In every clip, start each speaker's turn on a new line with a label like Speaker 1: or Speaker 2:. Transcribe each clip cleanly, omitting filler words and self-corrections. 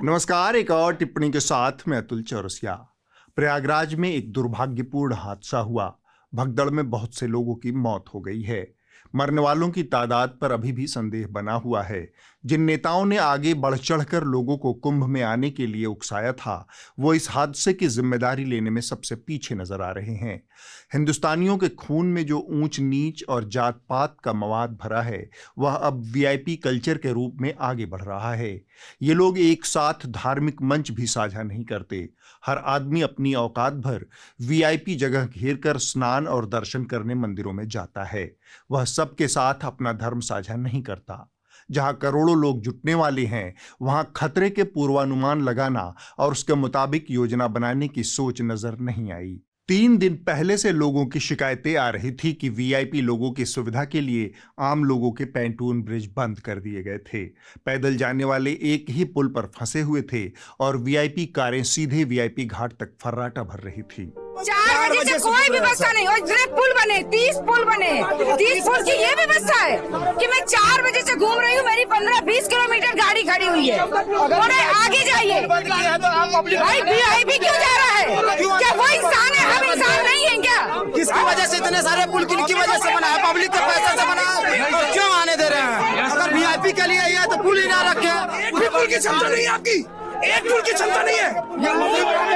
Speaker 1: नमस्कार। एक और टिप्पणी के साथ मैं अतुल चौरसिया। प्रयागराज में एक दुर्भाग्यपूर्ण हादसा हुआ। भगदड़ में बहुत से लोगों की मौत हो गई है। मरने वालों की तादाद पर अभी भी संदेह बना हुआ है। जिन नेताओं ने आगे बढ़ चढ़कर लोगों को कुंभ में आने के लिए उकसाया था, वो इस हादसे की जिम्मेदारी लेने में सबसे पीछे नजर आ रहे हैं। हिंदुस्तानियों के खून में जो ऊंच नीच और जात पात का मवाद भरा है, वह अब वीआईपी कल्चर के रूप में आगे बढ़ रहा है। ये लोग एक साथ धार्मिक मंच भी साझा नहीं करते। हर आदमी अपनी औकात भर वीआईपी जगह घेर कर स्नान और दर्शन करने मंदिरों में जाता है। वह सबके साथ अपना धर्म साझा नहीं करता। जहां करोड़ों लोग जुटने वाले हैं, वहां खतरे के पूर्वानुमान लगाना और उसके मुताबिक योजना बनाने की सोच नजर नहीं आई। 3 दिन पहले से लोगों की शिकायतें आ रही थी कि वीआईपी लोगों की सुविधा के लिए आम लोगों के पैंटून ब्रिज बंद कर दिए गए थे। पैदल जाने वाले एक ही पुल पर फंसे हुए थे और वीआईपी कारें सीधे वीआईपी घाट तक फर्राटा भर रही थी।
Speaker 2: 4 बजे से कोई व्यवस्था नहीं। और इतने पुल बने, 30 पुल बने, 30 पुल की ये व्यवस्था है कि मैं 4 बजे से घूम रही हूँ, मेरी 15-20 किलोमीटर गाड़ी खड़ी हुई है। थोड़े आगे जाइए। भाई वीआईपी क्यों जा रहा है? क्या वो इंसान है? हम इंसान नहीं है क्या?
Speaker 3: किसकी वजह से इतने सारे पुल किनकी वजह से बना है? पब्लिक के पैसे से बना है, और क्यों आने दे रहे हैं? अगर वीआईपी के लिए है तो पुल ही ना रखे।
Speaker 4: पुल की क्षमता नहीं है आपकी, एक पुल की क्षमता नहीं है।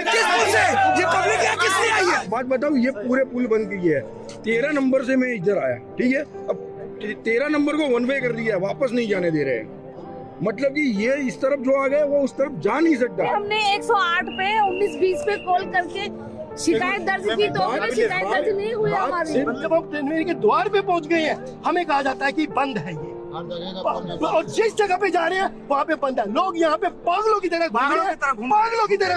Speaker 4: किस पुल से ये पब्लिक है, किसने आई है?
Speaker 5: बात बताओ, ये पूरे पुल बंद किए है। 13 नंबर से मैं इधर आया, ठीक है। अब 13 नंबर को वन वे कर दिया, वापस नहीं जाने दे रहे हैं। मतलब कि ये इस तरफ जो आ गए वो उस तरफ जा नहीं सकता।
Speaker 6: हमने 108 पे 19-20 पे कॉल करके शिकायत दर्ज की, तो हमें शिकायत दर्ज नहीं हुई हमारी।
Speaker 4: जब हम ट्रेन के द्वार पे पहुंच गए हैं, हमें कहा जाता है कि बंद है ये, और जिस जगह पे जा रहे हैं वहाँ पे बंद है। लोग यहाँ पे पागलों की तरह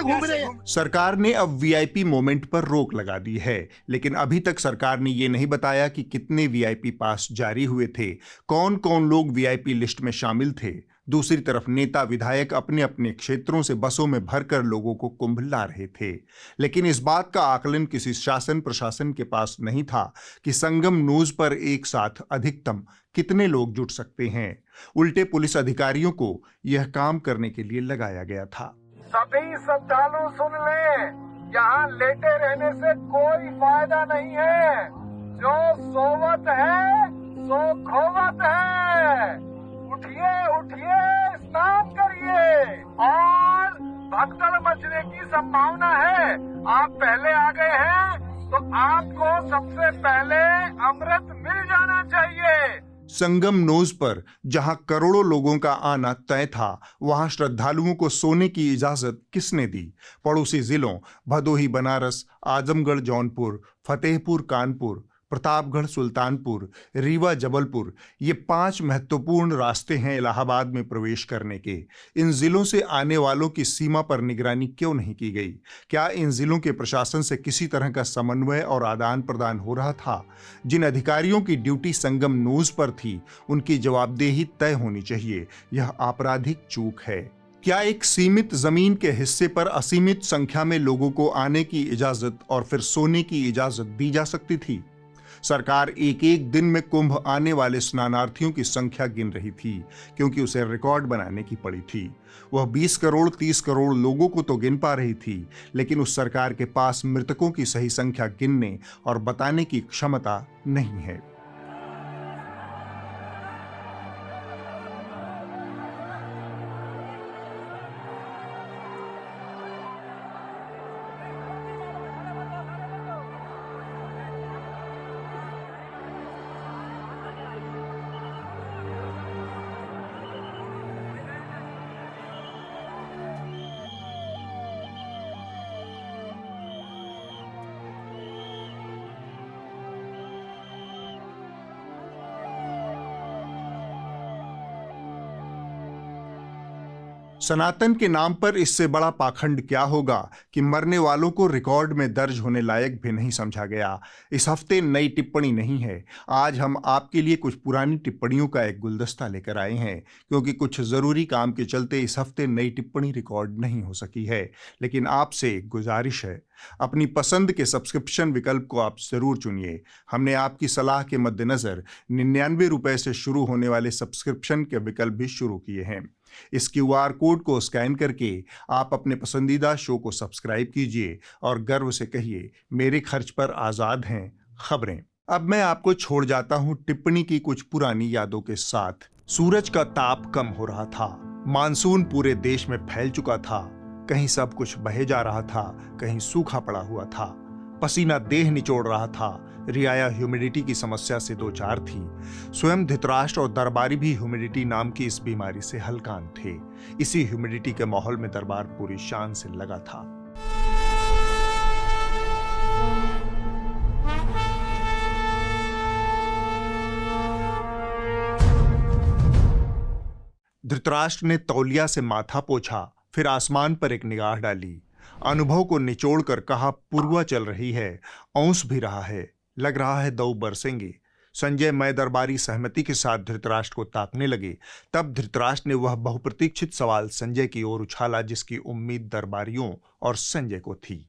Speaker 4: घूम रहे हैं।
Speaker 1: सरकार ने अब वीआईपी मोमेंट पर रोक लगा दी है, लेकिन अभी तक सरकार ने ये नहीं बताया कि कितने वीआईपी पास जारी हुए थे, कौन कौन लोग वीआईपी लिस्ट में शामिल थे। दूसरी तरफ नेता विधायक अपने अपने क्षेत्रों से बसों में भरकर लोगों को कुंभ ला रहे थे, लेकिन इस बात का आकलन किसी शासन प्रशासन के पास नहीं था कि संगम न्यूज पर एक साथ अधिकतम कितने लोग जुट सकते हैं। उल्टे पुलिस अधिकारियों को यह काम करने के लिए लगाया गया था।
Speaker 7: सभी श्रद्धालु सुन लें, यहाँ लेटे रहने से कोई फायदा नहीं है। जो सोवत है सो खोवत है। उठिए उठिए, स्नान करिए, और भगदड़ मचने की संभावना है। आप पहले आ गए हैं तो आपको सबसे पहले अमृत मिल जाना चाहिए।
Speaker 1: संगम न्यूज पर जहां करोड़ों लोगों का आना तय था, वहां श्रद्धालुओं को सोने की इजाजत किसने दी? पड़ोसी जिलों भदोही बनारस, आजमगढ़ जौनपुर, फतेहपुर कानपुर, प्रतापगढ़ सुल्तानपुर, रीवा जबलपुर, ये 5 महत्वपूर्ण रास्ते हैं इलाहाबाद में प्रवेश करने के। इन जिलों से आने वालों की सीमा पर निगरानी क्यों नहीं की गई? क्या इन जिलों के प्रशासन से किसी तरह का समन्वय और आदान प्रदान हो रहा था? जिन अधिकारियों की ड्यूटी संगम न्यूज पर थी, उनकी जवाबदेही तय होनी चाहिए। यह आपराधिक चूक है। क्या एक सीमित जमीन के हिस्से पर असीमित संख्या में लोगों को आने की इजाजत और फिर सोने की इजाजत दी जा सकती थी? सरकार एक एक दिन में कुंभ आने वाले स्नानार्थियों की संख्या गिन रही थी, क्योंकि उसे रिकॉर्ड बनाने की पड़ी थी। वह 20 करोड़ 30 करोड़ लोगों को तो गिन पा रही थी, लेकिन उस सरकार के पास मृतकों की सही संख्या गिनने और बताने की क्षमता नहीं है। सनातन के नाम पर इससे बड़ा पाखंड क्या होगा कि मरने वालों को रिकॉर्ड में दर्ज होने लायक भी नहीं समझा गया। इस हफ्ते नई टिप्पणी नहीं है। आज हम आपके लिए कुछ पुरानी टिप्पणियों का एक गुलदस्ता लेकर आए हैं, क्योंकि कुछ ज़रूरी काम के चलते इस हफ्ते नई टिप्पणी रिकॉर्ड नहीं हो सकी है। लेकिन आपसे एक गुजारिश है, अपनी पसंद के सब्सक्रिप्शन विकल्प को आप ज़रूर चुनिए। हमने आपकी सलाह के मद्देनज़र 99 रुपये से शुरू होने वाले सब्सक्रिप्शन के विकल्प भी शुरू किए हैं। इस QR कोड को स्कैन करके आप अपने पसंदीदा शो को सब्सक्राइब कीजिए और गर्व से कहिए, मेरे खर्च पर आजाद हैं खबरें। अब मैं आपको छोड़ जाता हूं टिप्पणी की कुछ पुरानी यादों के साथ। सूरज का ताप कम हो रहा था, मानसून पूरे देश में फैल चुका था, कहीं सब कुछ बहे जा रहा था, कहीं सूखा पड़ा हुआ था, पसीना देह निचोड़ रहा था, रियाया ह्यूमिडिटी की समस्या से दो चार थी। स्वयं धृतराष्ट्र और दरबारी भी ह्यूमिडिटी नाम की इस बीमारी से हलकान थे। इसी ह्यूमिडिटी के माहौल में दरबार पूरी शान से लगा था। धृतराष्ट्र ने तौलिया से माथा पोंछा, फिर आसमान पर एक निगाह डाली, अनुभव को निचोड़कर कहा, पूर्वा चल रही है, औंस भी रहा है, लग रहा है दौ बरसेंगे। संजय मैं दरबारी सहमति के साथ धृतराष्ट्र को ताकने लगे। तब धृतराष्ट्र ने वह बहुप्रतीक्षित सवाल संजय की ओर उछाला जिसकी उम्मीद दरबारियों और संजय को थी।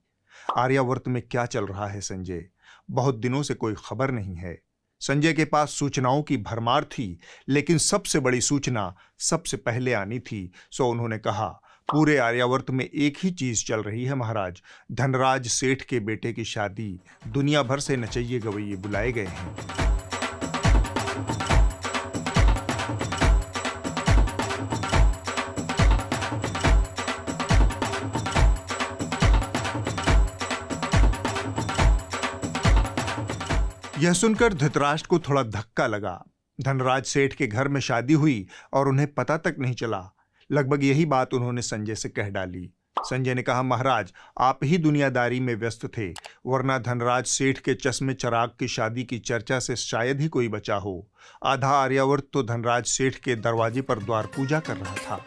Speaker 1: आर्यावर्त में क्या चल रहा है संजय? बहुत दिनों से कोई खबर नहीं है। संजय के पास सूचनाओं की भरमार थी, लेकिन सबसे बड़ी सूचना सबसे पहले आनी थी। सो उन्होंने कहा, पूरे आर्यावर्त में एक ही चीज चल रही है महाराज, धनराज सेठ के बेटे की शादी। दुनिया भर से नचइये गवैये बुलाए गए हैं। यह सुनकर धृतराष्ट्र को थोड़ा धक्का लगा। धनराज सेठ के घर में शादी हुई और उन्हें पता तक नहीं चला। लगभग यही बात उन्होंने संजय से कह डाली। संजय ने कहा, महाराज आप ही दुनियादारी में व्यस्त थे, वरना धनराज सेठ के चश्मे चराग की शादी की चर्चा से शायद ही कोई बचा हो। आधा आर्यावर्त तो धनराज सेठ के दरवाजे पर द्वार पूजा कर रहा था।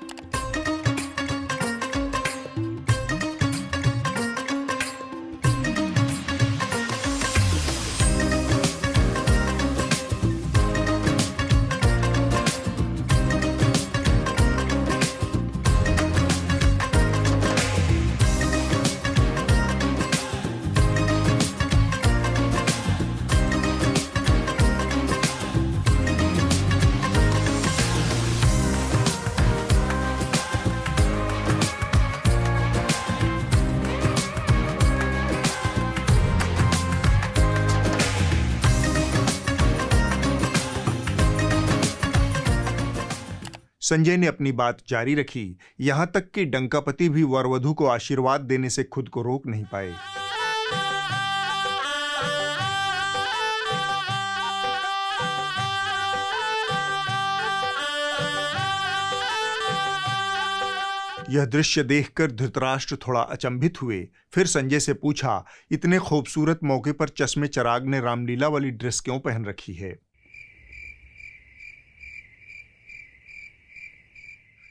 Speaker 1: संजय ने अपनी बात जारी रखी, यहां तक कि डंकापति भी वरवधू को आशीर्वाद देने से खुद को रोक नहीं पाए। यह दृश्य देखकर धृतराष्ट्र थोड़ा अचंभित हुए। फिर संजय से पूछा, इतने खूबसूरत मौके पर चश्मे चराग ने रामलीला वाली ड्रेस क्यों पहन रखी है?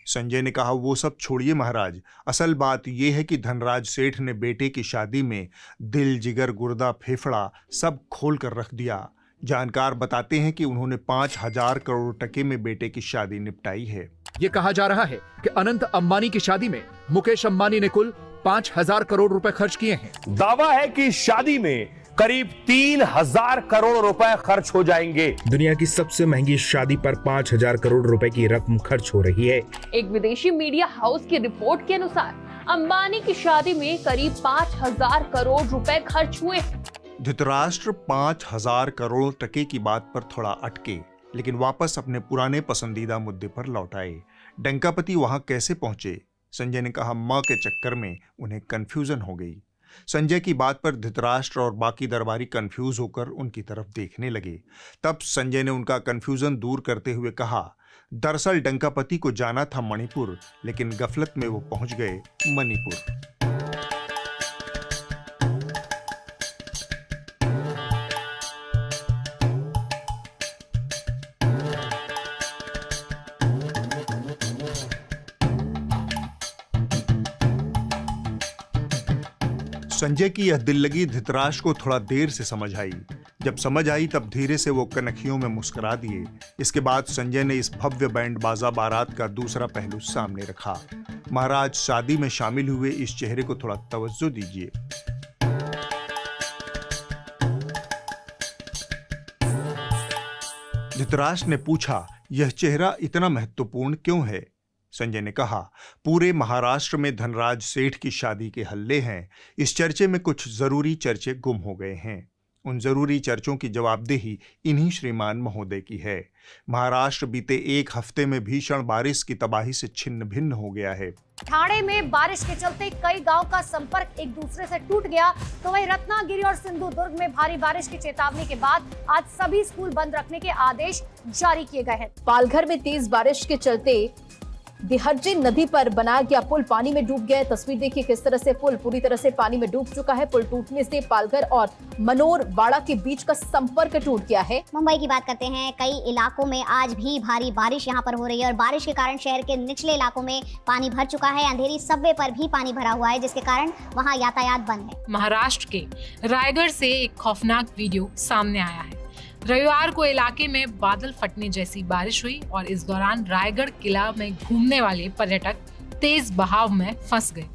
Speaker 1: संजय ने कहा, वो सब छोड़िए महाराज, असल बात यह है कि धनराज सेठ ने बेटे की शादी में दिल, जिगर, गुर्दा, फेफड़ा सब खोल कर रख दिया। जानकार बताते हैं कि उन्होंने 5,000 करोड़ टके में बेटे की शादी निपटाई है।
Speaker 8: ये कहा जा रहा है कि अनंत अंबानी की शादी में मुकेश अंबानी ने कुल 5,000 करोड़ रुपए खर्च किए हैं।
Speaker 9: दावा है कि शादी में करीब 3,000 करोड़ रुपए खर्च हो जाएंगे।
Speaker 10: दुनिया की सबसे महंगी शादी पर 5,000 करोड़ रुपए की रकम खर्च हो रही है।
Speaker 11: एक विदेशी मीडिया हाउस की रिपोर्ट के अनुसार अंबानी की शादी में करीब 5,000 करोड़ रुपए खर्च हुए।
Speaker 1: धृतराष्ट्र 5,000 करोड़ टके की बात पर थोड़ा अटके, लेकिन वापस अपने पुराने पसंदीदा मुद्दे पर लौट आए। डंकापति वहां कैसे पहुंचे? संजय ने कहा, मां के चक्कर में उन्हें कंफ्यूजन हो गई। संजय की बात पर धृतराष्ट्र और बाकी दरबारी कंफ्यूज होकर उनकी तरफ देखने लगे। तब संजय ने उनका कंफ्यूजन दूर करते हुए कहा, दरअसल डंकापति को जाना था मणिपुर, लेकिन गफलत में वो पहुंच गए मणिपुर। संजय की यह दिल लगी धृतराष्ट्र को थोड़ा देर से समझ आई। जब समझ आई तब धीरे से वो कनखियों में मुस्कुरा दिए। इसके बाद संजय ने इस भव्य बैंड बाजा बारात का दूसरा पहलू सामने रखा। महाराज शादी में शामिल हुए इस चेहरे को थोड़ा तवज्जो दीजिए। धृतराष्ट्र ने पूछा, यह चेहरा इतना महत्वपूर्ण क्यों है? संजय ने कहा, पूरे महाराष्ट्र में धनराज सेठ की शादी के हल्ले हैं। इस चर्चे में कुछ जरूरी चर्चे गुम हो गए हैं। उन जरूरी चर्चों की जवाबदेही इन्हीं श्रीमान महोदय की है। महाराष्ट्र बीते एक हफ्ते में भीषण बारिश की तबाही से छिन्न भिन्न हो गया है।
Speaker 12: ठाणे में बारिश के चलते कई गांव का संपर्क एक दूसरे से टूट गया, तो वहीं रत्नागिरी और सिंधुदुर्ग में भारी बारिश की चेतावनी के बाद आज सभी स्कूल बंद रखने के आदेश जारी किए गए हैं।
Speaker 13: पालघर में तेज बारिश के चलते दिहर्जे नदी पर बनाया गया पुल पानी में डूब गया। तस्वीर देखिए किस तरह से पुल पूरी तरह से पानी में डूब चुका है। पुल टूटने से पालघर और मनोरवाड़ा के बीच का संपर्क टूट गया है।
Speaker 14: मुंबई की बात करते हैं, कई इलाकों में आज भी भारी बारिश यहां पर हो रही है और बारिश के कारण शहर के निचले इलाकों में पानी भर चुका है। अंधेरी सबवे पर भी पानी भरा हुआ है, जिसके कारण वहां यातायात बंद है।
Speaker 15: महाराष्ट्र के रायगढ़ से एक खौफनाक वीडियो सामने आया है। रविवार को इलाके में बादल फटने जैसी बारिश हुई और इस दौरान रायगढ़ किला में घूमने वाले पर्यटक तेज बहाव में फंस गए।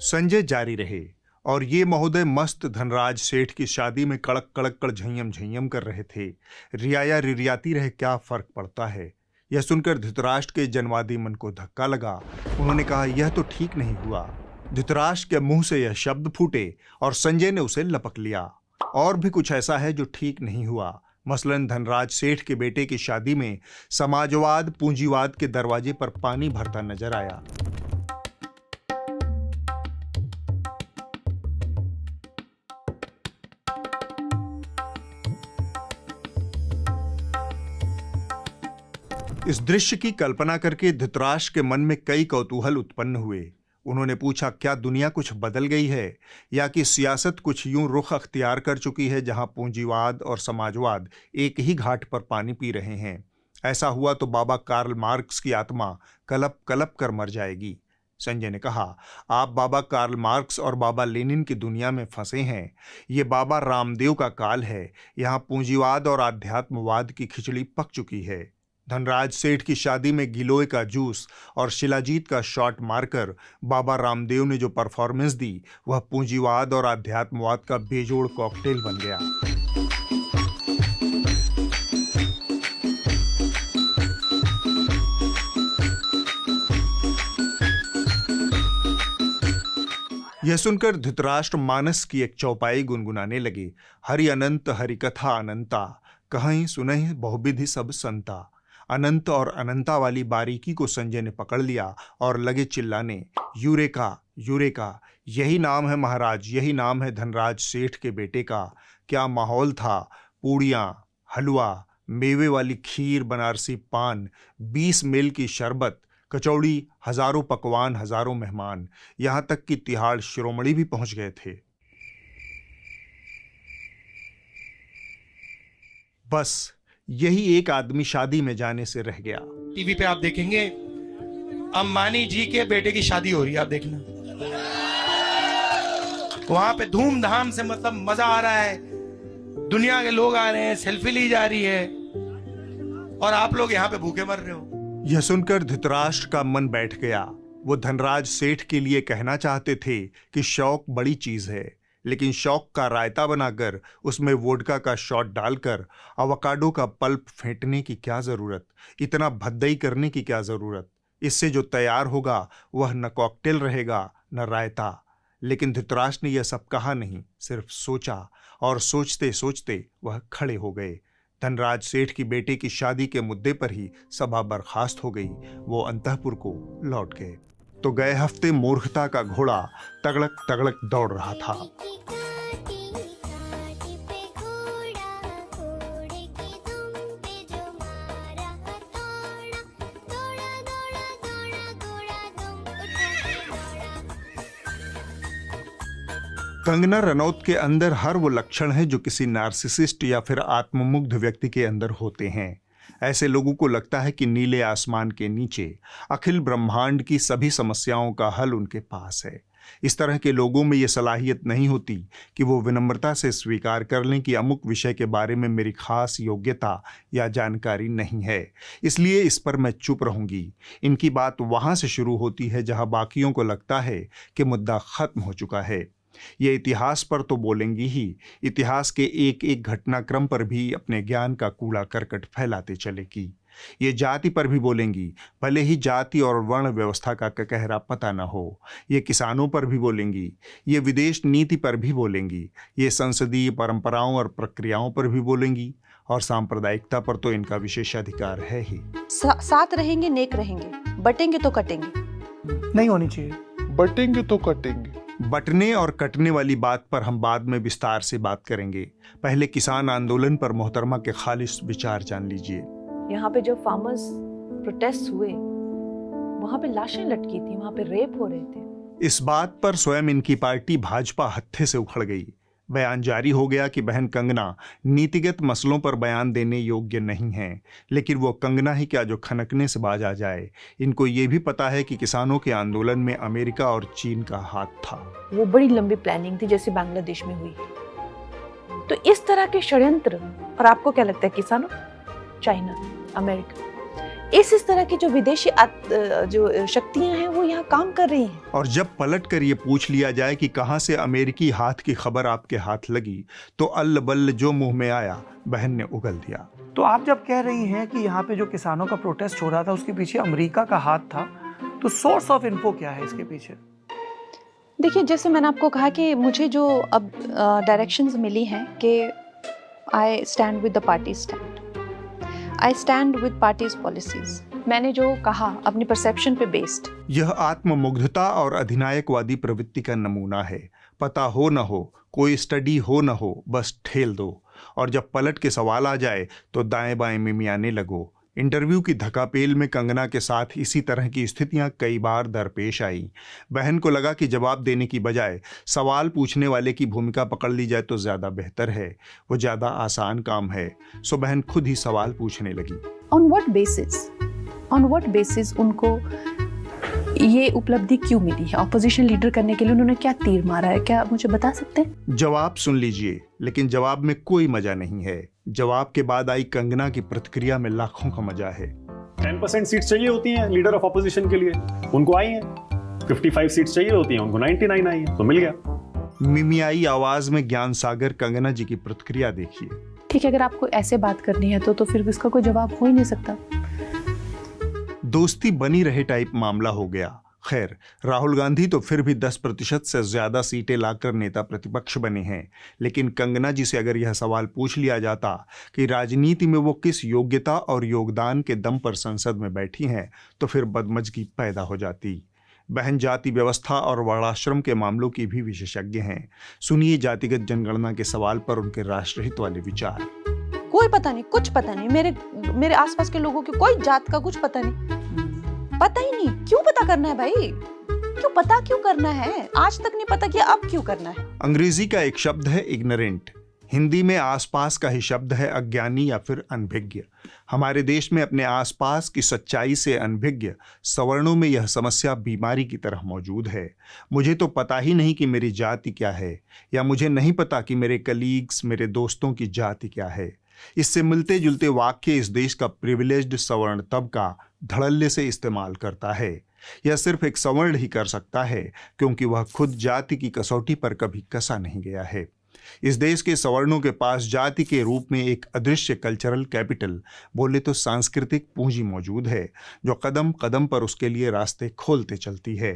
Speaker 1: संजय जारी रहे और ये महोदय मस्त धनराज सेठ की शादी में कड़क कड़क कर झय्यम झय्यम कर रहे थे। रियाया रिरियाती रहे, क्या फर्क पड़ता है। यह सुनकर धृतराष्ट्र के जनवादी मन को धक्का लगा। उन्होंने कहा, यह तो ठीक नहीं हुआ। धृतराष्ट्र के मुंह से यह शब्द फूटे और संजय ने उसे लपक लिया। और भी कुछ ऐसा है जो ठीक नहीं हुआ। मसलन धनराज सेठ के बेटे की शादी में समाजवाद पूंजीवाद के दरवाजे पर पानी भरता नजर आया। इस दृश्य की कल्पना करके धृतराष्ट्र के मन में कई कौतूहल उत्पन्न हुए। उन्होंने पूछा, क्या दुनिया कुछ बदल गई है या कि सियासत कुछ यूं रुख अख्तियार कर चुकी है जहां पूंजीवाद और समाजवाद एक ही घाट पर पानी पी रहे हैं। ऐसा हुआ तो बाबा कार्ल मार्क्स की आत्मा कलप कलप कर मर जाएगी। संजय ने कहा, आप बाबा कार्ल मार्क्स और बाबा लेनिन की दुनिया में फंसे हैं। ये बाबा रामदेव का काल है। यहाँ पूंजीवाद और आध्यात्मवाद की खिचड़ी पक चुकी है। धनराज सेठ की शादी में गिलोय का जूस और शिलाजीत का शॉट मारकर बाबा रामदेव ने जो परफॉर्मेंस दी, वह पूंजीवाद और आध्यात्मवाद का बेजोड़ कॉकटेल बन गया। यह सुनकर धृतराष्ट्र मानस की एक चौपाई गुनगुनाने लगे। हरि अनंत हरि कथा अनंता, कहीं सुनहि बहुविधि सब संता। अनंत और अनंता वाली बारीकी को संजय ने पकड़ लिया और लगे चिल्लाने, यूरेका यूरेका, यही नाम है महाराज, यही नाम है धनराज सेठ के बेटे का। क्या माहौल था। पूड़ियाँ, हलवा, मेवे वाली खीर, बनारसी पान, 20 मील की शरबत, कचौड़ी, हजारों पकवान, हजारों मेहमान। यहाँ तक कि तिहाड़ शिरोमणि भी पहुंच गए थे। बस यही एक आदमी शादी में जाने से रह गया।
Speaker 16: टीवी पे आप देखेंगे अंबानी जी के बेटे की शादी हो रही है, आप देखना वहां पे धूमधाम से, मतलब मजा आ रहा है। दुनिया के लोग आ रहे हैं, सेल्फी ली जा रही है और आप लोग यहाँ पे भूखे मर रहे हो।
Speaker 1: यह सुनकर धृतराष्ट्र का मन बैठ गया। वो धनराज सेठ के लिए कहना चाहते थे कि शौक बड़ी चीज है, लेकिन शौक का रायता बनाकर उसमें वोडका का शॉट डालकर अवोकाडो का पल्प फेंटने की क्या जरूरत, इतना भद्दई करने की क्या जरूरत। इससे जो तैयार होगा वह न कॉकटेल रहेगा न रायता। लेकिन धृतराष्ट्र ने यह सब कहा नहीं, सिर्फ सोचा और सोचते सोचते वह खड़े हो गए। धनराज सेठ की बेटे की शादी के मुद्दे पर ही सभा बर्खास्त हो गई। वो अंतःपुर को लौट गए तो गए हफ्ते मूर्खता का घोड़ा तगड़क तगड़क दौड़ रहा था। कंगना रनौत के अंदर हर वो लक्षण है जो किसी नार्सिसिस्ट या फिर आत्ममुग्ध व्यक्ति के अंदर होते हैं। ऐसे लोगों को लगता है कि नीले आसमान के नीचे अखिल ब्रह्मांड की सभी समस्याओं का हल उनके पास है। इस तरह के लोगों में ये सलाहियत नहीं होती कि वो विनम्रता से स्वीकार कर लें कि अमुक विषय के बारे में मेरी खास योग्यता या जानकारी नहीं है, इसलिए इस पर मैं चुप रहूंगी। इनकी बात वहां से शुरू होती है जहां बाकियों को लगता है कि मुद्दा खत्म हो चुका है। ये इतिहास पर तो बोलेंगी ही, इतिहास के एक एक घटनाक्रम पर भी अपने ज्ञान का कूड़ा करकट फैलाते चलेगी। ये जाति पर भी बोलेंगी, भले ही जाति और वर्ण व्यवस्था का ककहरा पता न हो। ये किसानों पर भी बोलेंगी, ये विदेश नीति पर भी बोलेंगी, ये संसदीय परंपराओं और प्रक्रियाओं पर भी बोलेंगी, और सांप्रदायिकता पर तो इनका विशेषाधिकार है ही।
Speaker 17: साथ रहेंगे नेक रहेंगे, बटेंगे तो कटेंगे
Speaker 4: नहीं होनी चाहिए।
Speaker 18: बटेंगे तो कटेंगे।
Speaker 1: बटने और कटने वाली बात पर हम बाद में विस्तार से बात करेंगे। पहले किसान आंदोलन पर मोहतरमा के खालिस विचार जान लीजिए।
Speaker 17: यहाँ पे जब फार्मर्स प्रोटेस्ट हुए, वहाँ पे लाशें लटकी थी, वहाँ पे रेप हो रहे थे।
Speaker 1: इस बात पर स्वयं इनकी पार्टी भाजपा हत्थे से उखड़ गई। बयान जारी हो गया कि बहन कंगना नीतिगत मसलों पर बयान देने योग्य नहीं है, लेकिन वो कंगना ही क्या जो खनकने से बाज आ जाए। इनको ये भी पता है कि किसानों के आंदोलन में अमेरिका और चीन का हाथ था।
Speaker 17: वो बड़ी लंबी प्लानिंग थी जैसे बांग्लादेश में हुई। तो इस तरह के षड्यंत्र, और आपको क्या लगता है किसानों, चाइना, अमेरिका, इस तरह की जो विदेशी जो शक्तियां हैं वो यहाँ काम कर रही हैं।
Speaker 1: और जब पलट कर ये पूछ लिया जाए कि कहाँ से अमेरिकी हाथ की खबर आपके हाथ लगी, तो अल्ल बल्ल जो मुंह में आया बहन ने उगल दिया।
Speaker 4: तो आप जब कह रही हैं कि यहाँ पे जो किसानों का प्रोटेस्ट हो रहा था उसके पीछे अमेरिका का हाथ था, तो सोर्स ऑफ इन्फो क्या है इसके पीछे?
Speaker 17: देखिए, जैसे मैंने आपको कहा कि मुझे जो अब डायरेक्शंस मिली हैं कि I stand with the party stand, I stand with parties policies. मैंने जो कहा अपनी परसेप्शन पे बेस्ड।
Speaker 1: यह आत्ममुग्धता और अधिनायकवादी प्रवृत्ति का नमूना है। पता हो न हो, कोई स्टडी हो न हो, बस ठेल दो, और जब पलट के सवाल आ जाए तो दाएं बाएं मिमियाने लगो। इंटरव्यू की धकापेल में कंगना के साथ इसी तरह की स्थितियां कई बार दरपेश आई। बहन को लगा कि जवाब देने की बजाय सवाल पूछने वाले की भूमिका पकड़ ली जाए तो ज़्यादा बेहतर है, वो ज़्यादा आसान काम है। सो बहन खुद ही सवाल पूछने लगी।
Speaker 17: ऑन व्हाट बेसिस उनको ये उपलब्धि क्यों मिली है? ऑपोजिशन लीडर करने के लिए उन्होंने क्या तीर मारा है, क्या मुझे बता सकते हैं?
Speaker 1: जवाब सुन लीजिए, लेकिन जवाब में कोई मजा नहीं है। जवाब के बाद आई कंगना की प्रतिक्रिया में लाखों का मजा है।
Speaker 19: 10% सीट्स चाहिए होती हैं लीडर ऑफ ऑपोजिशन के लिए, उनको आई हैं। 55 सीट्स चाहिए होती हैं, उनको 99 आई है, तो मिल गया।
Speaker 1: मिमियाई आवाज में ज्ञान सागर कंगना जी की प्रतिक्रिया देखिए।
Speaker 17: ठीक है, अगर आपको ऐसे बात करनी है तो फिर इसका कोई जवाब हो ही नहीं सकता।
Speaker 1: दोस्ती बनी रहे टाइप मामला हो गया। खैर, राहुल गांधी तो फिर भी 10% से ज्यादा सीटें लाकर नेता प्रतिपक्ष बने हैं, लेकिन कंगना जी से अगर यह सवाल पूछ लिया जाता कि राजनीति में वो किस योग्यता और योगदान के दम पर संसद में बैठी हैं, तो फिर बदमजगी पैदा हो जाती। बहन जाति व्यवस्था और वर्णाश्रम के मामलों की भी विशेषज्ञ हैं। सुनिए जातिगत जनगणना के सवाल पर उनके राष्ट्रहित वाले विचार।
Speaker 17: कोई पता नहीं, कुछ पता नहीं, मेरे आसपास के लोगों की कोई जात का कुछ पता नहीं, पता ही नहीं। क्यों पता करना है भाई? क्यों करना है? आज तक नहीं पता किया, अब क्यों करना है?
Speaker 1: अंग्रेजी का एक शब्द है इग्नोरेंट, हिंदी में आसपास का ही शब्द है अज्ञानी या फिर अनभिज्ञ। हमारे देश में अपने आसपास की सच्चाई से अनभिज्ञ सवर्णों में यह समस्या बीमारी की तरह मौजूद है। मुझे तो पता ही नहीं कि मेरी जाति क्या है, या मुझे नहीं पता कि मेरे कलीग्स, मेरे दोस्तों की जाति क्या है। इससे मिलते जुलते वाक्य इस देश का प्रिविलेज्ड सवर्ण तबका धड़ल्ले से इस्तेमाल करता है। यह सिर्फ एक सवर्ण ही कर सकता है, क्योंकि वह खुद जाति की कसौटी पर कभी कसा नहीं गया है। इस देश के सवर्णों के पास जाति के रूप में एक अदृश्य कल्चरल कैपिटल, बोले तो सांस्कृतिक पूंजी मौजूद है, जो कदम कदम पर उसके लिए रास्ते खोलते चलती है।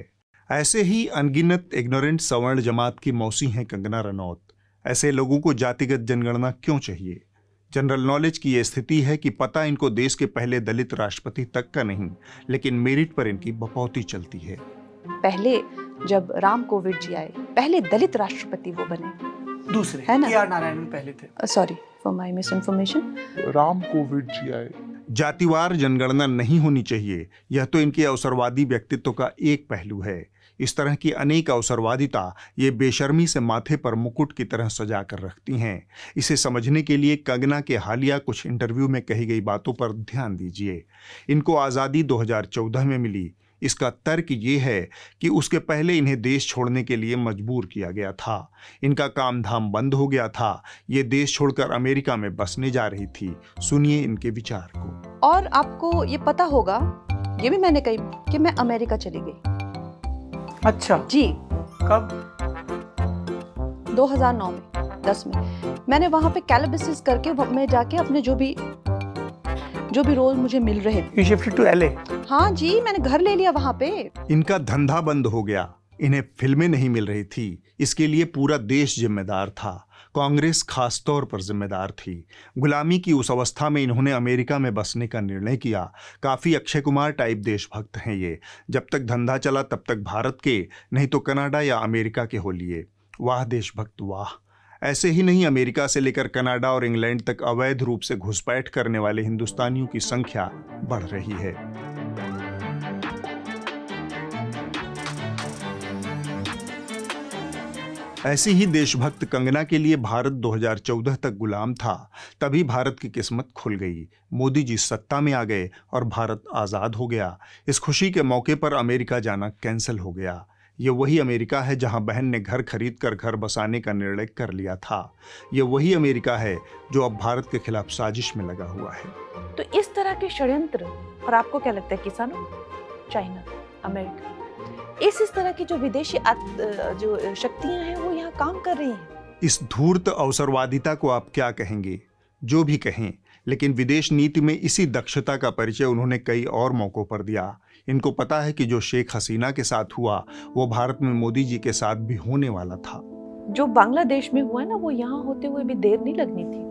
Speaker 1: ऐसे ही अनगिनत इग्नोरेंट सवर्ण जमात की मौसी हैं कंगना रनौत। ऐसे लोगों को जातिगत जनगणना क्यों चाहिए? जनरल नॉलेज की यह स्थिति है कि पता इनको देश के पहले दलित राष्ट्रपति तक का नहीं, लेकिन मेरिट पर इनकी बपौती चलती है।
Speaker 17: पहले जब राम कोविंद जी आए, पहले दलित राष्ट्रपति वो बने,
Speaker 4: दूसरे
Speaker 17: है ना?
Speaker 4: के.आर. नारायण पहले थे।
Speaker 17: Sorry for my misinformation.
Speaker 18: Ram Kovind ji आए।
Speaker 1: जातिवार जनगणना नहीं होनी चाहिए, यह तो इनके अवसरवादी व्यक्तित्व का एक पहलू है। इस तरह की अनेक अवसरवादिता ये बेशर्मी से माथे पर मुकुट की तरह सजा कर रखती हैं। इसे समझने के लिए कंगना के हालिया कुछ इंटरव्यू में कही गई बातों पर ध्यान दीजिए। इनको आज़ादी 2014 में मिली। इसका तर्क ये है कि उसके पहले इन्हें देश छोड़ने के लिए मजबूर किया गया था। इनका काम धाम बंद हो गया था। ये देश छोड़कर अमेरिका में बसने जा रही थी। सुनिए इनके विचार को।
Speaker 17: और आपको ये पता होगा, ये भी मैंने कही कि मैं अमेरिका चली गई।
Speaker 4: अच्छा
Speaker 17: जी।
Speaker 4: कब?
Speaker 17: 2009 में, 10 में। मैंने वहां पे कैलिबसिस करके मैं जाके अपने जो जो भी रोल मुझे मिल रहे थे।
Speaker 1: You shifted to LA?
Speaker 17: हाँ जी, मैंने घर ले लिया वहां पे।
Speaker 1: इनका धंधा बंद हो गया, इन्हें फिल्में नहीं मिल रही थी, इसके लिए पूरा देश जिम्मेदार था। कांग्रेस खास तौर पर जिम्मेदार थी। गुलामी की उस अवस्था में इन्होंने अमेरिका में बसने का निर्णय किया। काफ़ी अक्षय कुमार टाइप देशभक्त हैं ये। जब तक धंधा चला तब तक भारत के, नहीं तो कनाडा या अमेरिका के हो लिए। वाह देशभक्त वाह। ऐसे ही नहीं, अमेरिका से लेकर कनाडा और इंग्लैंड तक अवैध रूप से घुसपैठ करने वाले हिंदुस्तानियों की संख्या बढ़ रही है। ऐसी ही देशभक्त कंगना के लिए भारत 2014 तक गुलाम था। तभी भारत की किस्मत खुल गई, मोदी जी सत्ता में आ गए और भारत आज़ाद हो गया। इस खुशी के मौके पर अमेरिका जाना कैंसिल हो गया। ये वही अमेरिका है जहां बहन ने घर खरीद कर घर बसाने का निर्णय कर लिया था। ये वही अमेरिका है जो अब भारत के खिलाफ साजिश में लगा हुआ है।
Speaker 17: तो इस तरह के षड्यंत्र, और आपको क्या लगता है किसानों, चाइना, अमेरिका, इस तरह की जो विदेशी जो शक्तियां हैं वो यहाँ काम कर रही हैं।
Speaker 1: इस धूर्त अवसरवादिता को आप क्या कहेंगे? जो भी कहें, लेकिन विदेश नीति में इसी दक्षता का परिचय उन्होंने कई और मौकों पर दिया। इनको पता है कि जो शेख हसीना के साथ हुआ वो भारत में मोदी जी के साथ भी होने वाला था।
Speaker 17: जो बांग्लादेश में हुआ ना, वो यहाँ होते हुए भी देर नहीं लगनी थी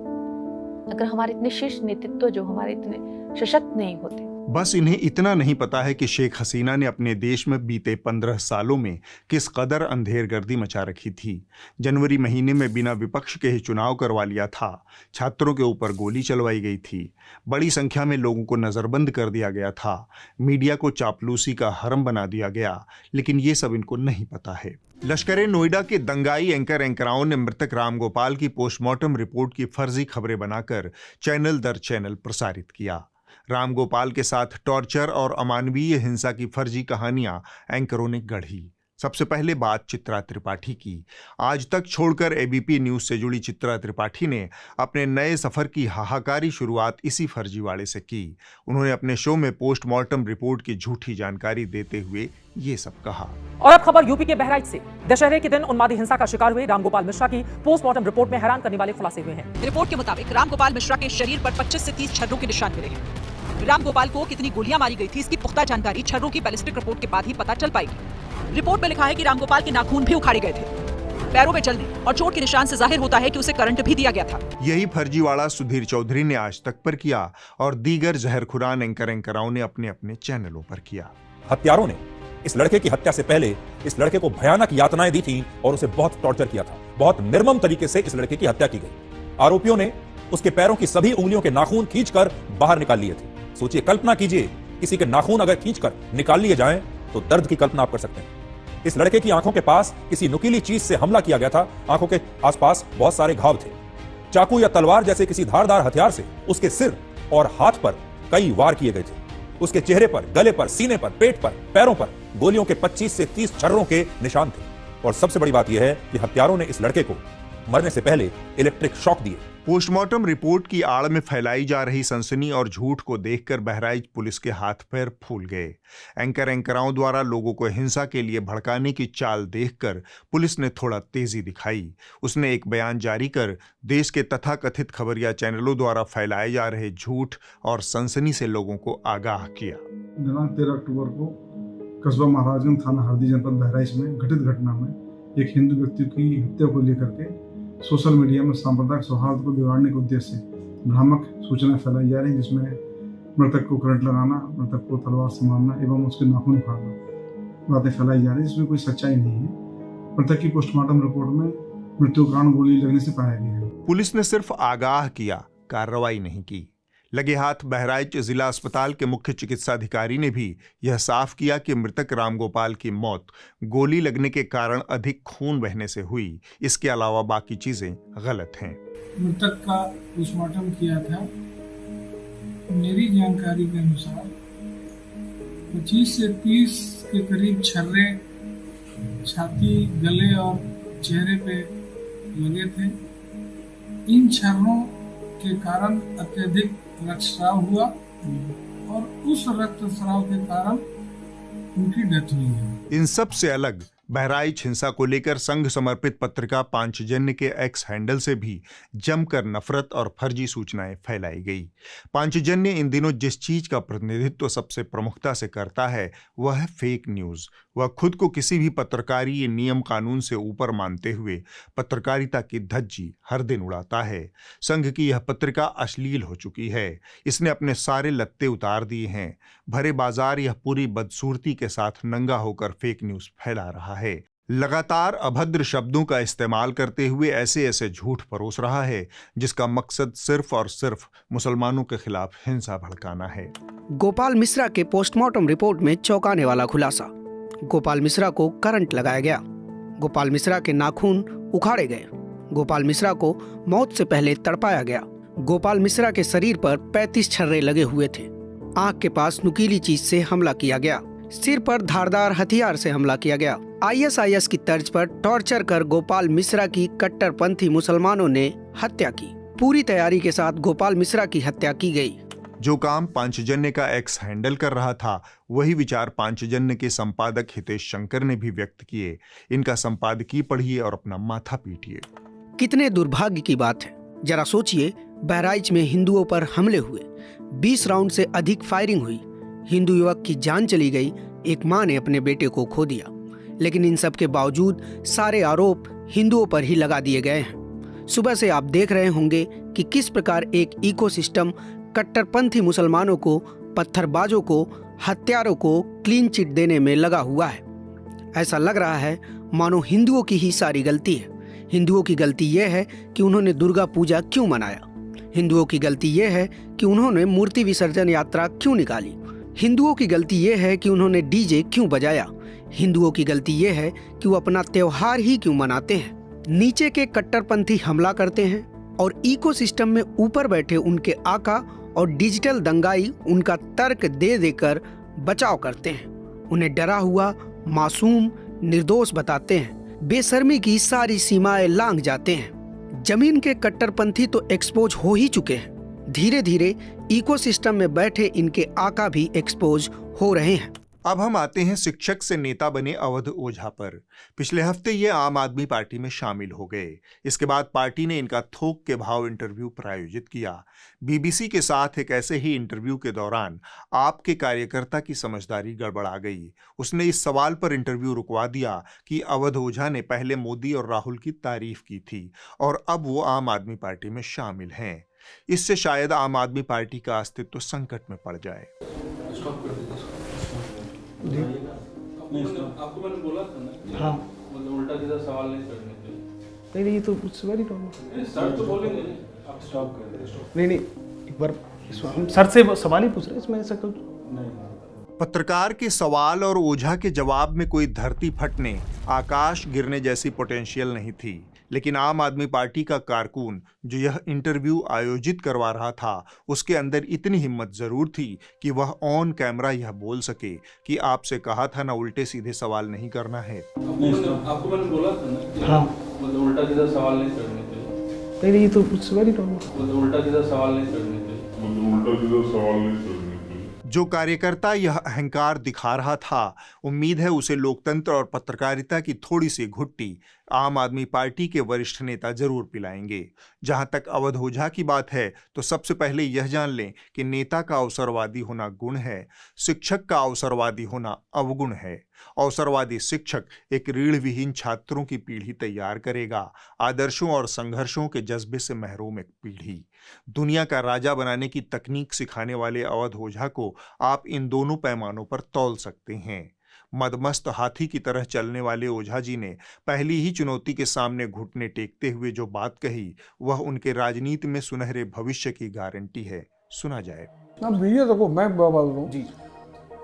Speaker 17: अगर हमारे इतने शीर्ष नेतृत्व जो हमारे इतने सशक्त नहीं होते।
Speaker 1: बस इन्हें इतना नहीं पता है कि शेख हसीना ने अपने देश में बीते 15 सालों में किस कदर अंधेरगर्दी मचा रखी थी। जनवरी महीने में बिना विपक्ष के ही चुनाव करवा लिया था। छात्रों के ऊपर गोली चलवाई गई थी। बड़ी संख्या में लोगों को नज़रबंद कर दिया गया था। मीडिया को चापलूसी का हरम बना दिया गया। लेकिन ये सब इनको नहीं पता है। लश्कर नोएडा के दंगाई एंकराओं ने मृतक रामगोपाल की पोस्टमार्टम रिपोर्ट की फर्जी खबरें बनाकर चैनल दर चैनल प्रसारित किया। रामगोपाल के साथ टॉर्चर और अमानवीय हिंसा की फर्जी कहानियां एंकरों ने गढ़ी। सबसे पहले बात चित्रा त्रिपाठी की। आज तक छोड़कर एबीपी न्यूज से जुड़ी चित्रा त्रिपाठी ने अपने नए सफर की हाहाकारी शुरुआत इसी फर्जीवाड़े से की। उन्होंने अपने शो में पोस्टमार्टम रिपोर्ट की झूठी जानकारी देते हुए ये सब कहा।
Speaker 20: और अब खबर यूपी के बहराइच से। दशहरे के दिन उन्मादी हिंसा का शिकार हुए रामगोपाल मिश्रा की पोस्टमार्टम रिपोर्ट में हैरान करने वाले खुलासे हुए हैं।
Speaker 21: रिपोर्ट के मुताबिक रामगोपाल मिश्रा के शरीर पर 25 से 30 छर्रों के निशान मिले हैं। रामगोपाल को कितनी गोलियां मारी गई थी इसकी पुख्ता जानकारी छर्रों की बैलिस्टिक रिपोर्ट के बाद ही पता चल पाएगी। रिपोर्ट में लिखा है कि रामगोपाल के नाखून भी उखाड़े गए थे। पैरों में जलने और चोट के निशान से जाहिर होता है कि उसे करंट भी दिया गया था।
Speaker 1: यही फर्जीवाड़ा सुधीर चौधरी ने आज तक पर किया और दीगर जहरखुरान एंकराओं ने अपने अपने चैनलों पर किया।
Speaker 22: हत्यारों ने इस लड़के की हत्या से पहले इस लड़के को भयानक यातनाएं दी थी और उसे बहुत टॉर्चर किया था। बहुत निर्मम तरीके से इस लड़के की हत्या की गई। आरोपियों ने उसके पैरों की सभी उंगलियों के नाखून खींचकर बाहर निकाल लिए थे। सोचिए, कल्पना कीजिए, किसी के नाखून अगर खींचकर निकाल लिए जाएं तो दर्द की कल्पना आप कर सकते हैं। इस लड़के की आंखों के पास किसी नुकीली चीज से हमला किया गया था। आंखों के आसपास बहुत सारे घाव थे। चाकू या तलवार जैसे किसी धारदार हथियार से उसके सिर और हाथ पर कई वार किए गए थे। उसके चेहरे पर, गले पर, सीने पर, पेट पर, पैरों पर गोलियों के 25 से 30 छर्रों के निशान थे। और सबसे बड़ी बात यह है कि हत्यारों ने इस लड़के को मरने से पहले इलेक्ट्रिक शॉक दिए।
Speaker 1: पोस्टमार्टम रिपोर्ट की आड़ में फैलाई जा रही सनसनी और झूठ को देखकर बहराइच पुलिस के हाथ पैर फूल गए। एंकराओं द्वारा लोगों को हिंसा के लिए भड़काने की चाल देखकर पुलिस ने थोड़ा तेजी दिखाई। उसने एक बयान जारी कर देश के तथाकथित खबरिया चैनलों द्वारा फैलाए जा रहे झूठ और सनसनी से लोगों को आगाह किया।
Speaker 23: दिनांक 13 अक्टूबर को कस्बा महाराजगंज थाना हरदी जनपद बहराइच में घटित घटना में एक हिंदू व्यक्ति की हत्या को लेकर के सोशल मीडिया में सांप्रदायिक सौहार्द को बिगाड़ने के उद्देश्य से भ्रामक सूचनाएं फैलाई जा रही हैं, जिसमें मृतक को करंट लगाना, मृतक को तलवार से मारना एवं उसके नाखून उखाड़ना बातें फैलाई जा रही हैं, जिसमें कोई सच्चाई नहीं है। मृतक की पोस्टमार्टम रिपोर्ट में मृत्यु कारण गोली लगने से पाया गया है।
Speaker 1: पुलिस ने सिर्फ आगाह किया, कार्रवाई नहीं की। लगे हाथ बहराइच जिला अस्पताल के मुख्य चिकित्साधिकारी ने भी यह साफ किया कि मृतक रामगोपाल की मौत गोली लगने के कारण अधिक खून बहने से हुई। इसके अलावा बाकी चीजें गलत हैं।
Speaker 24: मृतक का पोस्टमार्टम किया था। मेरी जानकारी के अनुसार 25 से 30 के करीब छर्रे छाती, गले और चेहरे पे लगे थे। इन छर्रों के कारण अत्यधिक रक्तस्राव हुआ और उस रक्तस्राव के कारण उनकी डेथ हुई है।
Speaker 1: इन सब से अलग बहराइच हिंसा को लेकर संघ समर्पित पत्रिका पांचजन्य के एक्स हैंडल से भी जमकर नफरत और फर्जी सूचनाएं फैलाई गई। पांचजन्य इन दिनों जिस चीज का प्रतिनिधित्व सबसे प्रमुखता से करता है वह है फेक न्यूज। वह खुद को किसी भी पत्रकारीय नियम कानून से ऊपर मानते हुए पत्रकारिता की धज्जी हर दिन उड़ाता है। संघ की यह पत्रिका अश्लील हो चुकी है। इसने अपने सारे लत्ते उतार दिए हैं। भरे बाजार यह पूरी बदसूरती के साथ नंगा होकर फेक न्यूज फैला रहा है। लगातार अभद्र शब्दों का इस्तेमाल करते हुए ऐसे ऐसे झूठ परोस रहा है जिसका मकसद सिर्फ और सिर्फ मुसलमानों के खिलाफ हिंसा भड़काना है।
Speaker 2: गोपाल मिश्रा के पोस्टमार्टम रिपोर्ट में चौंकाने वाला खुलासा। गोपाल मिश्रा को करंट लगाया गया। गोपाल मिश्रा के नाखून उखाड़े गए। गोपाल मिश्रा को मौत से पहले तड़पाया गया। गोपाल मिश्रा के शरीर पर 35 छर्रे लगे हुए थे। आंख के पास नुकीली चीज से हमला किया गया। सिर पर धारदार हथियार से हमला किया गया। ISIS की तर्ज पर टॉर्चर कर गोपाल मिश्रा की कट्टरपंथी मुसलमानों ने हत्या की। पूरी तैयारी के साथ गोपाल मिश्रा की हत्या की गई।
Speaker 1: जो काम पांचजन्य का एक्स हैंडल कर रहा था वही विचार पांचजन्य के संपादक हितेश शंकर ने भी व्यक्त किए। इनका संपादकीय पढ़िए और अपना माथा पीटिए।
Speaker 2: कितने दुर्भाग्य की बात है। जरा सोचिए, बहराइच में हिंदुओं पर हमले हुए, 20 राउंड से अधिक फायरिंग हुई, हिंदू युवक की जान चली गई, एक मां ने अपने बेटे को खो दिया। लेकिन इन सब के बावजूद सारे आरोप हिंदुओं पर ही लगा दिए गए हैं। सुबह से आप देख रहे होंगे कि किस प्रकार एक इकोसिस्टम कट्टरपंथी मुसलमानों को, पत्थरबाजों को, हत्यारों को क्लीन चिट देने में लगा हुआ है। ऐसा लग रहा है मानो हिंदुओं की ही सारी गलती है। हिंदुओं की गलती यह है कि उन्होंने दुर्गा पूजा क्यों मनाया। हिंदुओं की गलती यह है कि उन्होंने मूर्ति विसर्जन यात्रा क्यों निकाली। हिंदुओं की गलती यह है कि उन्होंने डीजे क्यों बजाया। हिंदुओं की गलती यह है कि वो अपना त्योहार ही क्यों मनाते हैं। नीचे के कट्टरपंथी हमला करते हैं और इकोसिस्टम में ऊपर बैठे उनके आका और डिजिटल दंगाई उनका तर्क दे देकर बचाव करते हैं। उन्हें डरा हुआ, मासूम, निर्दोष बताते हैं। बेशर्मी की सारी सीमाएं लांघ जाते हैं। जमीन के कट्टरपंथी तो एक्सपोज हो ही चुके हैं। धीरे धीरे इकोसिस्टम में बैठे इनके आका भी एक्सपोज हो रहे हैं।
Speaker 1: अब हम आते हैं शिक्षक से नेता बने अवध ओझा पर। पिछले हफ्ते ये आम आदमी पार्टी में शामिल हो गए। इसके बाद पार्टी ने इनका थोक के भाव इंटरव्यू प्रायोजित किया। BBC के साथ एक ऐसे ही इंटरव्यू के दौरान आपके कार्यकर्ता की समझदारी गड़बड़ा गई। उसने इस सवाल पर इंटरव्यू रुकवा दिया कि अवध ओझा ने पहले मोदी और राहुल की तारीफ की थी और अब वो आम आदमी पार्टी में शामिल हैं। इससे शायद आम आदमी पार्टी का अस्तित्व संकट में पड़ जाए।
Speaker 3: आपको मैंने बोला था ना,
Speaker 5: हाँ,
Speaker 3: मतलब उल्टा सीधा सवाल नहीं करने के।
Speaker 5: नहीं, ये तो इट्स वेरी नॉर्मल।
Speaker 3: सर तो बोलेंगे, आप स्टॉप कर दें।
Speaker 5: नहीं, एक बार सर से सवाल ही पूछ रहे हैं, इसमें ऐसा कुछ
Speaker 3: नहीं।
Speaker 1: पत्रकार के सवाल और ओझा के जवाब में कोई धरती फटने, आकाश गिरने जैसी पोटेंशियल नहीं थी। लेकिन आम आदमी पार्टी का कारकुन जो यह इंटरव्यू आयोजित करवा रहा था, उसके अंदर इतनी हिम्मत जरूर थी कि वह ऑन कैमरा यह बोल सके कि आपसे कहा था ना उल्टे सीधे सवाल नहीं करना है।
Speaker 3: आपको मैंने बोला था ना,
Speaker 5: हाँ,
Speaker 3: मतलब उल्टा सीधा सवाल नहीं करने के।
Speaker 5: नहीं, ये तो इट्स वेरी नॉर्मल।
Speaker 3: मतलब उल्टा सीधा सवाल नहीं करने के।
Speaker 1: जो कार्यकर्ता यह अहंकार दिखा रहा था, उम्मीद है उसे लोकतंत्र और पत्रकारिता की थोड़ी सी घुट्टी आम आदमी पार्टी के वरिष्ठ नेता जरूर पिलाएंगे। जहां तक अवध ओझा की बात है तो सबसे पहले यह जान लें कि नेता का अवसरवादी होना गुण है, शिक्षक का अवसरवादी होना अवगुण है। अवसरवादी शिक्षक एक रीढ़ विहीन छात्रों की पीढ़ी तैयार करेगा, आदर्शों और संघर्षों के जज्बे से महरूम एक पीढ़ी। दुनिया का राजा बनाने की तकनीक सिखाने वाले अवध ओझा को आप इन दोनों पैमानों पर तौल सकते हैं। मदमस्त हाथी की तरह चलने वाले ओझा जी ने पहली ही चुनौती के सामने घुटने टेकते हुए जो बात कही, वह उनके राजनीति में सुनहरे भविष्य की गारंटी है। सुना जाए।
Speaker 18: ना भैया देखो, मैं बोल रहा हूँ जी,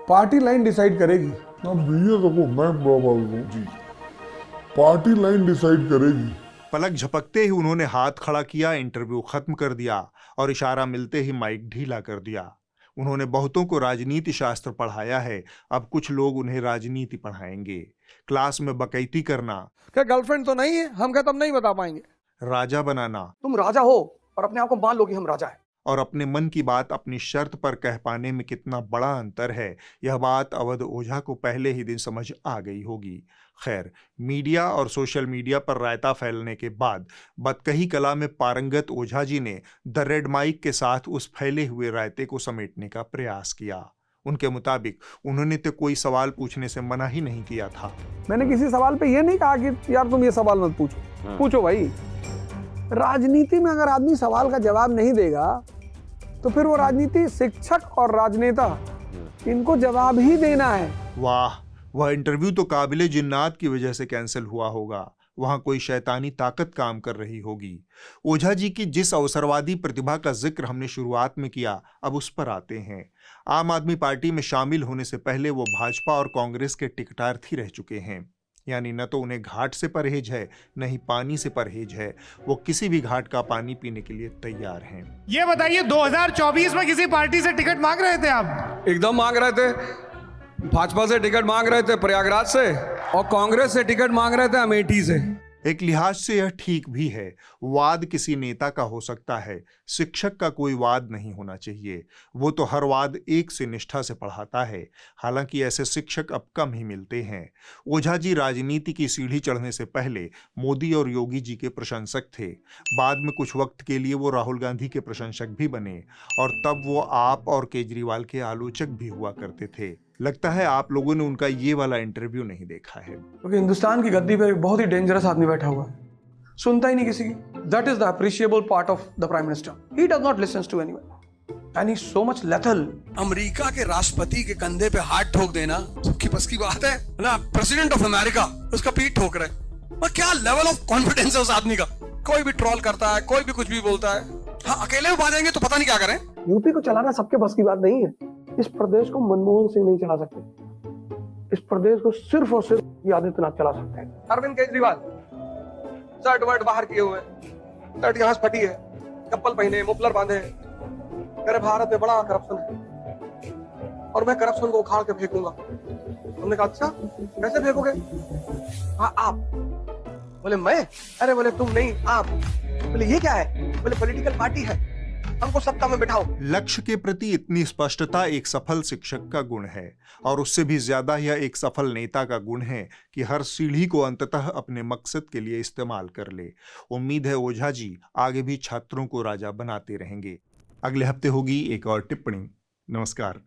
Speaker 18: पार्टी लाइन डिसाइड करेगी। ना भैया देखो, मैं बोल रहा हूँ जी, पार्टी लाइन डिसाइड करेगी।
Speaker 1: पलक झपकते ही उन्होंने हाथ खड़ा किया, इंटरव्यू खत्म कर दिया और इशारा मिलते ही माइक ढीला कर दिया। उन्होंने बहुतों को राजनीति शास्त्र पढ़ाया है, अब कुछ लोग उन्हें राजनीति पढ़ाएंगे। क्लास में बकैती करना,
Speaker 4: क्या गर्लफ्रेंड तो नहीं है? हम क्या तब नहीं बता पाएंगे।
Speaker 1: राजा बनाना,
Speaker 4: तुम राजा हो और अपने आप को मान लो कि हम राजा हैं।
Speaker 1: और अपने मन की बात अपनी शर्त पर कह पाने में कितना बड़ा अंतर है, यह बात अवध ओझा को पहले ही दिन समझ आ गई होगी। खैर, मीडिया और सोशल मीडिया पर रायता फैलने के बाद बतकही कला में पारंगत ओझा जी ने द रेड माइक के साथ उस फैले हुए रायते को समेटने का प्रयास किया। उनके मुताबिक उन्होंने तो कोई सवाल पूछने से मना ही नहीं किया था।
Speaker 18: मैंने किसी सवाल पे ये नहीं कहा कि यार तुम ये सवाल मत पूछो, पूछो भाई। राजनीति में अगर आदमी सवाल का जवाब नहीं देगा तो फिर वो राजनीति, शिक्षक और राजनेता, इनको जवाब ही देना है।
Speaker 1: वाह, वह इंटरव्यू तो काबिले जिन्नात की वजह से कैंसिल हुआ होगा। वहां कोई शैतानी ताकत काम कर रही होगी। ओझा जी की जिस अवसरवादी प्रतिभा का जिक्र हमने शुरुआत में किया, अब उस पर आते हैं। आम आदमी पार्टी में शामिल होने से पहले वो भाजपा और कांग्रेस के टिकटार्थी रह चुके हैं। यानी न तो उन्हें घाट से परहेज है, न ही पानी से परहेज है। वो किसी भी घाट का पानी पीने के लिए तैयार हैं।
Speaker 5: ये बताइए, 2024 में किसी पार्टी से टिकट मांग रहे थे आप?
Speaker 6: एकदम मांग रहे थे। भाजपा से टिकट मांग रहे थे प्रयागराज से, और कांग्रेस से टिकट मांग रहे थे अमेठी से।
Speaker 1: एक लिहाज से यह ठीक भी है। वाद किसी नेता का हो सकता है, शिक्षक का कोई वाद नहीं होना चाहिए। वो तो हर वाद एक से निष्ठा से पढ़ाता है। हालांकि ऐसे शिक्षक अब कम ही मिलते हैं। ओझा जी राजनीति की सीढ़ी चढ़ने से पहले मोदी और योगी जी के प्रशंसक थे। बाद में कुछ वक्त के लिए वो राहुल गांधी के प्रशंसक भी बने, और तब वो आप और केजरीवाल के आलोचक भी हुआ करते थे। लगता है आप लोगों ने उनका ये वाला इंटरव्यू नहीं देखा है।
Speaker 18: क्योंकि हिंदुस्तान की गद्दी पे बहुत ही डेंजरस आदमी बैठा हुआ है, सुनता ही नहीं किसी की। That is the appreciable part of the prime minister. He does not listen to anyone and he is so much lethal.
Speaker 6: America के राष्ट्रपति के कंधे पे हाथ ठोक देना सबकी बस की बात है ना? प्रेसिडेंट ऑफ अमेरिका उसका पीठ ठोक रहा है। और क्या लेवल ऑफ कॉन्फिडेंस है उस आदमी का। कोई भी ट्रोल करता है, कोई भी कुछ भी बोलता है। हाँ, अकेले में बांधेंगे तो पता नहीं क्या करें।
Speaker 18: यूपी को चलाना सबके बस की बात नहीं है। इस प्रदेश को मनमोहन सिंह नहीं चला सकते। इस प्रदेश को सिर्फ और सिर्फ आदित्यनाथ चला सकते हैं। अरविंद केजरीवाल शर्ट वर्ट बाहर किए हुए, शर्ट यहाँ से फटी है, चप्पल पहने, मुफलर बांधे, मेरे भारत में बड़ा करप्शन है और मैं करप्शन को उखाड़ के फेंकूंगा। हमने कहा अच्छा कैसे फेंकोगे? हाँ आप। बोले मैं? अरे बोले तुम नहीं, आप। बोले ये क्या है? बोले पॉलिटिकल पार्टी है, हमको सत्ता में बिठाओ।
Speaker 1: लक्ष्य के प्रति इतनी स्पष्टता एक सफल शिक्षक का गुण है, और उससे भी ज्यादा यह एक सफल नेता का गुण है कि हर सीढ़ी को अंततः अपने मकसद के लिए इस्तेमाल कर ले। उम्मीद है ओझा जी आगे भी छात्रों को राजा बनाते रहेंगे। अगले हफ्ते होगी एक और टिप्पणी। नमस्कार।